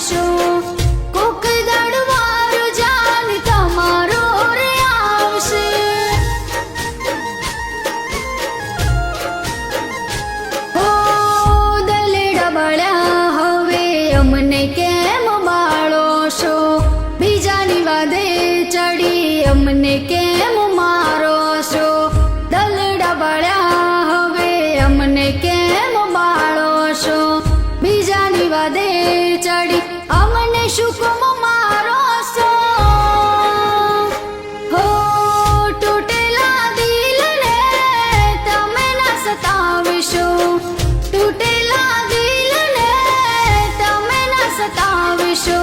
સતાવીશું કોક દડવારો જાન તમારો રે આવશે ઓ દલેડા બળ્યા હવે અમને કેમ બાળો છો બીજાની વાદે ચડી અમને કેમ મારો છો દલડા બળ્યા હવે અમને કેમ બાળો છો બીજાની વાદે ચડી અમને શુકમ મારો છો હો તૂટેલા દિલને તમે ના સતાવીશો તૂટેલા દિલને તમે ના સતાવીશો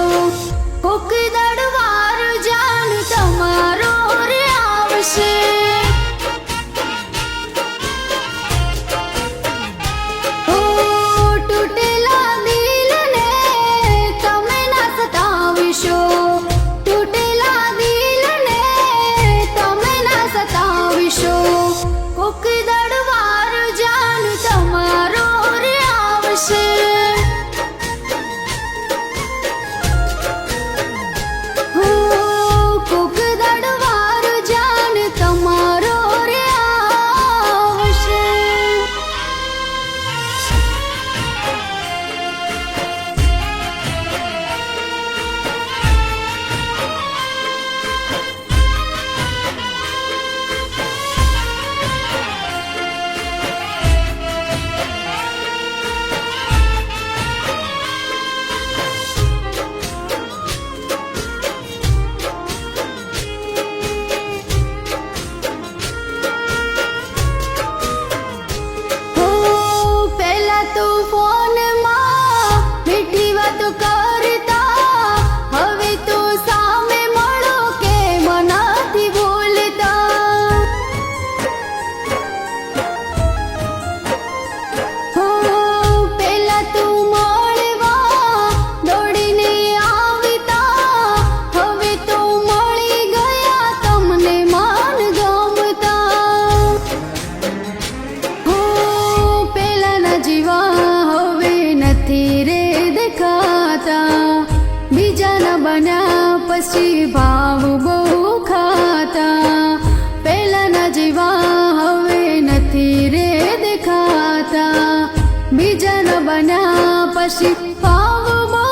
કોક દડવાર જાન તમારો રે આવશે કોક દડવાર જાન તમારો રે આવશે કોક દડવાર જાન તમારો રે આવશે તો ફોનમાં મીઠી વાતો કરતા હવે તો સામે મળો કે મનાથી બોલતા હો પેલા તો મળવા દોડીને આવતા હવે તો મળી ગયા તમને માન ગમતા હો પેલાના જીવા નથી રે દેખાતા બીજાના બન્યા પછી ભાવ બહુ ખાતા પેલાના જેવા હવે નથી રે દેખાતા બીજાના બન્યા પછી ભાવ બહુ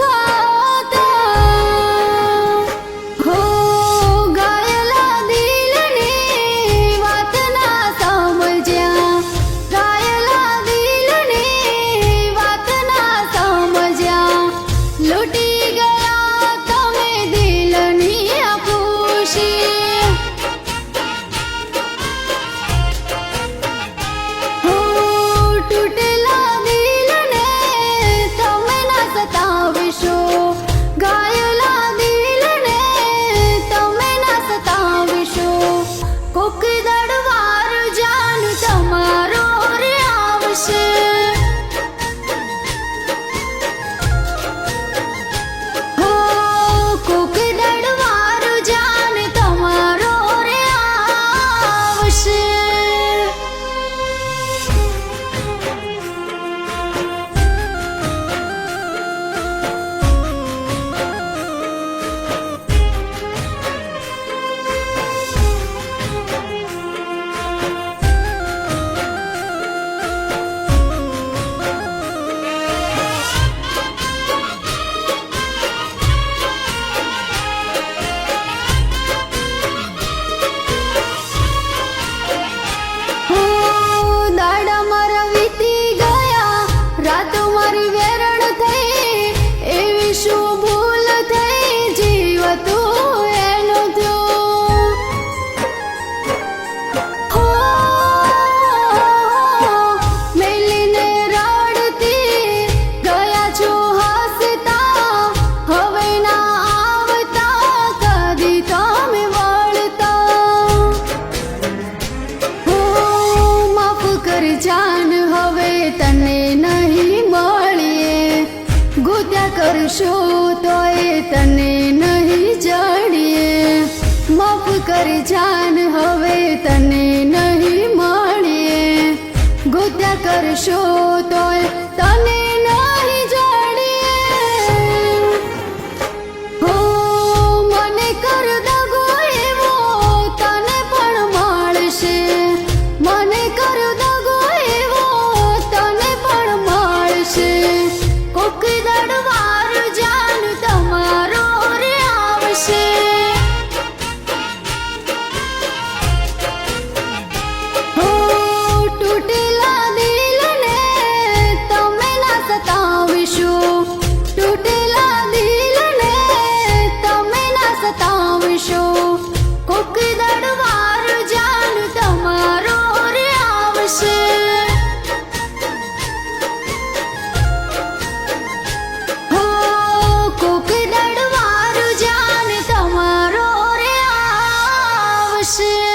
ખાતા હો ગાયેલા દિલની વાત ના સમજ્યા ગાયેલા દિલની વાત ના સમજ્યા લૂટી ગયા તમે દિલની આ ખુશી હો તૂટેલા દિલને તમે ના સતાવીશો ગાયેલા દિલને તમે ના સતાવીશો કોક દડવાર જાન તમારો રે આવશે કોક દડવાર જાન તમારો રે આવશે દાડા મારા વીતી ગયા રાતો મારી વેરણ થઈ એવી શું ભૂલ થઈ જીવતો એનો થયો હો મેલીને રડતી ગયા છો હસતા હવે ના આવતા કદી તમે વળતા માફ કર જાન હવે તને નહીં મળીએ ગુદ્યા કરશો તોય તને નહીં જડીએ માફ કર જાન હવે તને નહીં મળીએ ગુદ્યા કરશો તોય તને નહીં જડીએ આવશે